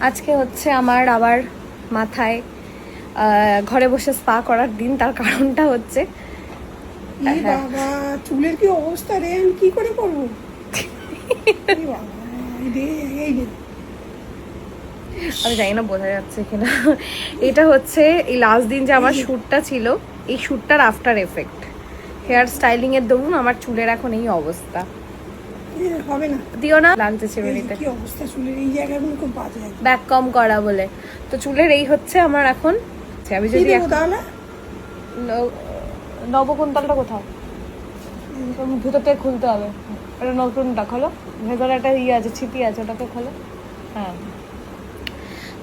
আজকে হচ্ছে আমার আবার মাথায় ঘরে বসে স্পা করার দিন। তার কারণটা হচ্ছে বাবা চুলের কি অবস্থা রে, আমি কি করে করবো? আমি জানি না বোঝা যাচ্ছে কিনা। এটা হচ্ছে এই লাস্ট দিন যে আমার শ্যুটটা ছিল, এই শ্যুটটার আফটার এফেক্ট। হেয়ার স্টাইলিং এর দরুন আমার চুলের এখন এই অবস্থা। হবে না, দিও না, লাগছে চিরুনিতে। কি অবস্থা চুলের এই জায়গাগুলো, খুব বাজে। ব্যাক কম করা বলে তো চুলের এই হচ্ছে আমার এখন। আমি যদি তাহলে নবকুন্তলটা কোথাও ভিতর থেকে খুলতে হবে, এটা নতুনটা খোলো, ভেতরে একটা ইয়ে আছে, ছিপি আছে, ওটাকে খোলো। হ্যাঁ,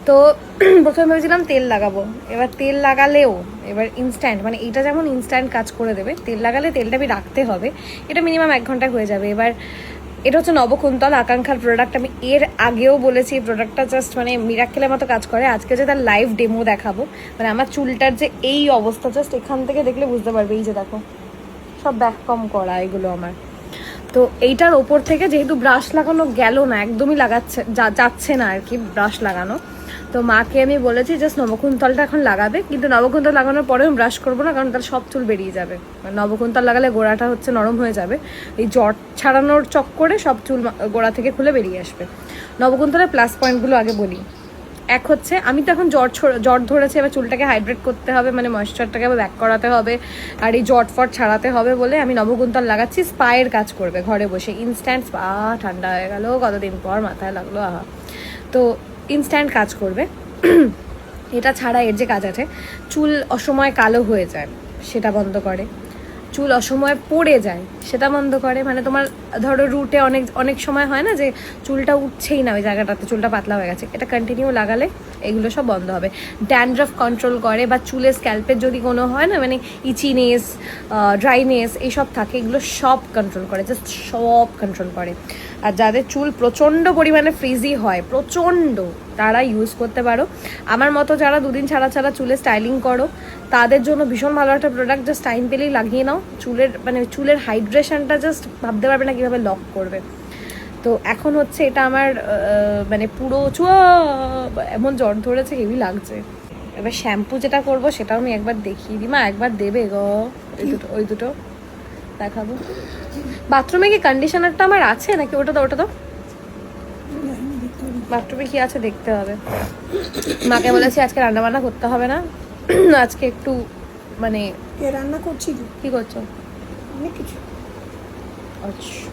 তো প্রথমে ভেবেছিলাম তেল লাগাবো। এবার তেল লাগালেও এবার ইনস্ট্যান্ট, মানে এইটা যেমন ইনস্ট্যান্ট কাজ করে দেবে, তেল লাগালে তেলটা রাখতে হবে। এটা মিনিমাম 1 ঘন্টায় হয়ে যাবে। এবার এটা হচ্ছে নবকুন্তল আকাঙ্ক্ষার প্রোডাক্ট। আমি এর আগেও বলেছি এই প্রোডাক্টটা জাস্ট মানে মিরাক্কেলের মতো কাজ করে। আজকে যে তার লাইভ ডেমো দেখাবো, মানে আমার চুলটার যে এই অবস্থা, জাস্ট এখান থেকে দেখলে বুঝতে পারবে। এই যে দেখো, সব ব্যাক কম করা এগুলো আমার। তো এইটার ওপর থেকে যেহেতু ব্রাশ লাগানো গেল না, একদমই যাচ্ছে না আর কি ব্রাশ লাগানো, তো মাকে আমি বলেছি জাস্ট নবকুন্তলটা এখন লাগাবে। কিন্তু নবকুন্তল লাগানোর পরেও আমি ব্রাশ করবো না, কারণ তার সব চুল বেরিয়ে যাবে। নবকুন্তল লাগালে গোড়াটা হচ্ছে নরম হয়ে যাবে, এই জট ছাড়ানোর চক্করে সব চুল গোড়া থেকে খুলে বেরিয়ে আসবে। নবকুন্তলের প্লাস পয়েন্টগুলো আগে বলি। এক হচ্ছে, আমি তো এখন জট ধরেছে, এবার চুলটাকে হাইড্রেট করতে হবে, মানে ময়েশ্চারটাকে আবার ব্যাক করাতে হবে, আর এই জট ফট ছাড়াতে হবে বলে আমি নবকুন্তল লাগাচ্ছি। স্পায়ের কাজ করবে ঘরে বসে, ইনস্ট্যান্ট স্পা। ঠান্ডা হয়ে গেল, কতদিন পর মাথায় লাগলো, আহা। তো ইনস্ট্যান্ট কাজ করবে। এটা ছাড়া এর যে কাজ আছে, চুল অসময় কালো হয়ে যায় সেটা বন্ধ করে, চুল অসময় পড়ে যায় সেটা বন্ধ করে। মানে তোমার ধরো রুটে অনেক সময় হয় না যে চুলটা উঠছেই না ওই জায়গাটাতে, চুলটা পাতলা হয়ে গেছে, এটা কন্টিনিউ লাগালে এগুলো সব বন্ধ হবে। ড্যান্ড্রাফ কন্ট্রোল করে, বা চুলের স্ক্যাল্পের যদি কোনো হয় না, মানে ইচিনেস, ড্রাইনেস এইসব থাকে, এগুলো সব কন্ট্রোল করে, জাস্ট সব কন্ট্রোল করে। আর যাদের চুল প্রচণ্ড পরিমাণে ফ্রিজি হয়, প্রচণ্ড, তারা ইউজ করতে পারো। আমার মতো যারা দুদিন ছাড়া ছাড়া চুলে স্টাইলিং করো, তাদের জন্য ভীষণ ভালো একটা প্রোডাক্ট। জাস্ট টাইম পেলেই লাগিয়ে নাও। চুলের হাইড্রেশনটা জাস্ট ভাবতে পারবে না কীভাবে লক করবে। তো এখন হচ্ছে এটা আমার মানে পুরো এমন জ্বর ধরেছে, হেভি লাগছে। এবার শ্যাম্পু যেটা করবো সেটাও আমি একবার দেখিয়ে দিই। মা একবার দেবে গো, ওই দুটো দেখাবো। বাথরুমে কি কন্ডিশনারটা আমার আছে নাকি? ওটা তো বাথরুমে কি আছে দেখতে হবে। মাকে বলেছি আজকে রান্না বান্না করতে হবে না, আজকে একটু মানে রান্না করছি। কি করছো? অনেক কিছু।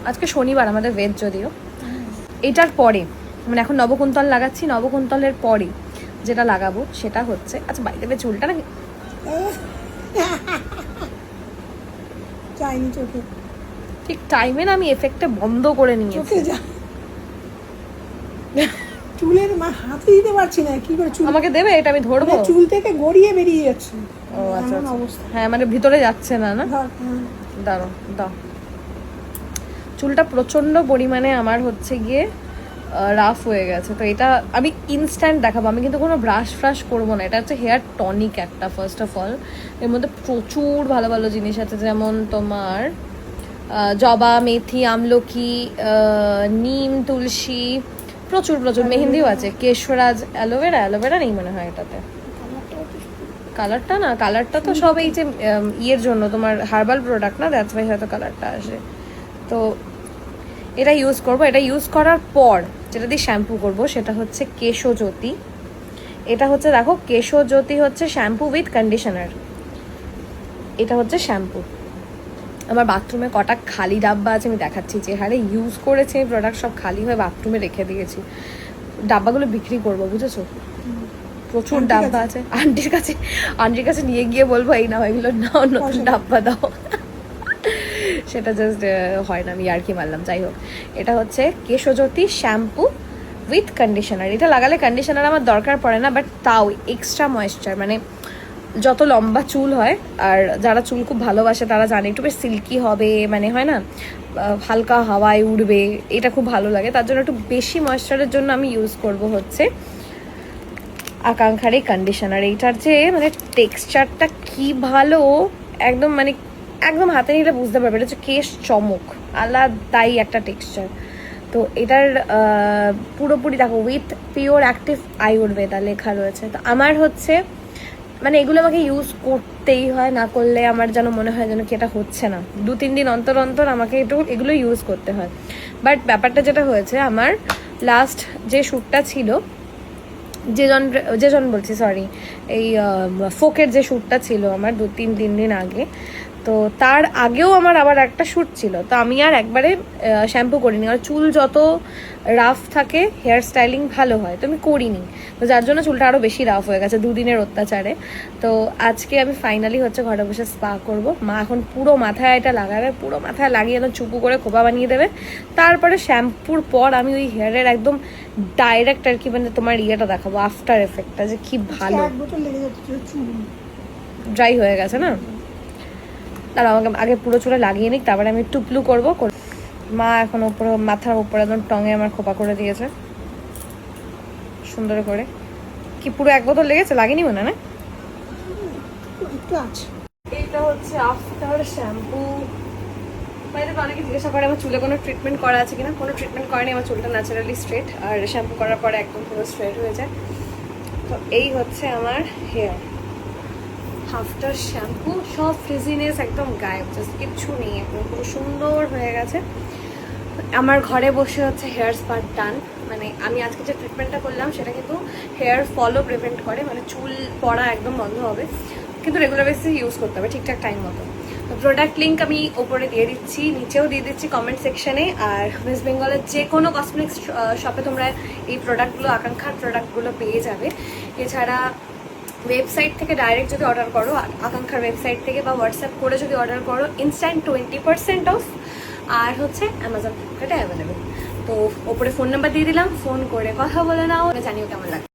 আজকে শনিবার, আমাদের ভেজ যদিও। এটার পরে মানে এখন নবকুন্তল লাগাচ্ছি, নবকুন্তলের পরে যেটা লাগাবো সেটা হচ্ছে, আচ্ছা বাড়ি দেবে চুলটা নাকি যাইনি চোখে ঠিক টাইমে না, আমি এফেক্টটা বন্ধ করে নিয়েছি। চুলের হাতে দিতে পারছি না, কি করে চুল আমাকে দেবে? এটা আমি ধরবো। চুল থেকে গড়িয়ে বেরিয়ে যাচ্ছে। ও আচ্ছা, হ্যাঁ মানে ভিতরে যাচ্ছে না। দাঁড়ো, দাও। চুলটা প্রচণ্ড পরিমাণে আমার হচ্ছে গিয়ে রাফ হয়ে গেছে, তো এটা আমি ইনস্ট্যান্ট দেখাবো। আমি কিন্তু কোনো ব্রাশ ফ্রাশ করবো না। এটা হচ্ছে হেয়ার টনিক একটা, ফার্স্ট অফ অল। এর মধ্যে প্রচুর ভালো ভালো জিনিস আছে, যেমন তোমার জবা, মেথি, আমলকি, নিম, তুলসী, প্রচুর মেহেন্দিও আছে, কেশরাজ, অ্যালোভেরা নেই মনে হয় এটাতে। কালারটা তো সব এই যে ইয়ের জন্য, তোমার হার্বাল প্রোডাক্ট না, দ্যাটস ওয়াই হয়তো কালারটা আসে। তো এটা ইউজ করবো। এটা ইউজ করার পর যেটা দিয়ে শ্যাম্পু করবো সেটা হচ্ছে কেশজ্যোতি। এটা হচ্ছে দেখো, কেশজ্যোতি হচ্ছে শ্যাম্পু উইথ কন্ডিশনার। এটা হচ্ছে শ্যাম্পু। আমার বাথরুমে কটা খালি ডাব্বা আছে আমি দেখাচ্ছি, যে হারে ইউজ করেছে এই প্রোডাক্ট, সব খালি হয়ে বাথরুমে রেখে দিয়েছি। ডাব্বাগুলো বিক্রি করবো, বুঝেছো? প্রচুর ডাব্বা আছে। আন্টির কাছে নিয়ে গিয়ে বলবো এই নাও, এগুলো নাও, নতুন ডাব্বা দাও। সেটা জাস্ট হয় না, আমি আর কি মারলাম। যাই হোক, এটা হচ্ছে কেশজ্যোতি শ্যাম্পু উইথ কন্ডিশনার। এটা লাগালে কন্ডিশনার আমার দরকার পড়ে না, বাট তাও এক্সট্রা ময়েশ্চার, মানে যত লম্বা চুল হয়, আর যারা চুল খুব ভালোবাসে তারা জানে একটু বেশ সিল্কি হবে, মানে হয় না হালকা হাওয়ায় উড়বে, এটা খুব ভালো লাগে। তার জন্য একটু বেশি ময়েশ্চারের জন্য আমি ইউজ করব হচ্ছে আকাঙ্ক্ষার এই কন্ডিশনার। এইটার যে মানে টেক্সচারটা কি ভালো, একদম হাতে নিলে বুঝতে পারবে। এটা হচ্ছে কেশ চমক, আলাদাই একটা টেক্সচার। তো এটার পুরোপুরি দেখো উইথ পিওর অ্যাক্টিভ আয়ুর্বেদা লেখা রয়েছে। তো আমার হচ্ছে মানে এগুলো আমাকে ইউজ করতেই হয়, না করলে আমার যেন মনে হয় যেন কি এটা হচ্ছে না। 2-3 দিন অন্তর অন্তর আমাকে এগুলো ইউজ করতে হয়। বাট ব্যাপারটা যেটা হয়েছে, আমার লাস্ট যে শ্যুটটা ছিল, যেজন বলছি সরি, এই ফোকের যে শ্যুটটা ছিল আমার 2-3 দিন আগে, তো তার আগেও আমার আবার একটা শ্যুট ছিল। তো আমি আর একবারে শ্যাম্পু করিনি, আর চুল যত রাফ থাকে হেয়ার স্টাইলিং ভালো হয়, তো আমি করিনি। তো যার জন্য চুলটা আরও বেশি রাফ হয়ে গেছে 2 দিনের অত্যাচারে। তো আজকে আমি ফাইনালি হচ্ছে ঘরে বসে স্পা করব। মা এখন পুরো মাথায় এটা লাগাবে, পুরো মাথায় লাগিয়ে একদম চুপু করে খোপা বানিয়ে দেবে। তারপরে শ্যাম্পুর পর আমি ওই হেয়ারের একদম ডাইরেক্ট আর কি মানে তোমার ইয়েটা দেখাবো, আফটার এফেক্টটা যে কি ভালো। 1 বছর লেগে যাচ্ছে চুল ড্রাই হয়ে গেছে না, তাহলে আমাকে আগে পুরো চুলে লাগিয়ে নিক, তারপরে আমি টুপলু করবো। মা এখন উপরে মাথার উপরে একদম টঙে আমার খোপা করে দিয়েছে সুন্দর করে। কি পুরো 1 বোতল লেগেছে? লাগেনি মনে না? একটু আছে। এটা হচ্ছে আফটার শ্যাম্পু। বাইরে অনেকে জিজ্ঞাসা করে আমার চুলে কোনো ট্রিটমেন্ট করা আছে কিনা। কোনো ট্রিটমেন্ট করেনি, আমার চুলটা ন্যাচারালি স্ট্রেট, আর শ্যাম্পু করার পরে একদম পুরো স্ট্রেট হয়ে যায়। তো এই হচ্ছে আমার হেয়ার আফটার শ্যাম্পু। সব ফ্রিজিনেস একদম গায়েব, জাস্ট কিচ্ছু নেই, একদম পুরো সুন্দর হয়ে গেছে। আমার ঘরে বসে হচ্ছে হেয়ার স্পা ডান। মানে আমি আজকে যে ট্রিটমেন্টটা করলাম সেটা কিন্তু হেয়ার ফলও প্রিভেন্ট করে, মানে চুল পড়া একদম বন্ধ হবে, কিন্তু রেগুলার বেসিসে ইউজ করতে হবে ঠিকঠাক টাইম মতো। তো প্রোডাক্ট লিঙ্ক আমি ওপরে দিয়ে দিচ্ছি, নিচেও দিয়ে দিচ্ছি কমেন্ট সেকশনে। আর ওয়েস্ট বেঙ্গলের যে কোনো কসমেটিক্স শপে তোমরা এই প্রোডাক্টগুলো, আকাঙ্ক্ষার প্রোডাক্টগুলো পেয়ে যাবে। এছাড়া ওয়েবসাইট থেকে ডাইরেক্ট যদি অর্ডার করো, আকাঙ্ক্ষার ওয়েবসাইট থেকে বা হোয়াটসঅ্যাপ করে যদি অর্ডার করো, ইনস্ট্যান্ট 20% অফ। আর হচ্ছে অ্যামাজন ফ্লিপকার্টে অ্যাভেলেবেল। তো ওপরে ফোন নাম্বার দিয়ে দিলাম, ফোন করে কথা বলে নাও, জানিও কেমন লাগে।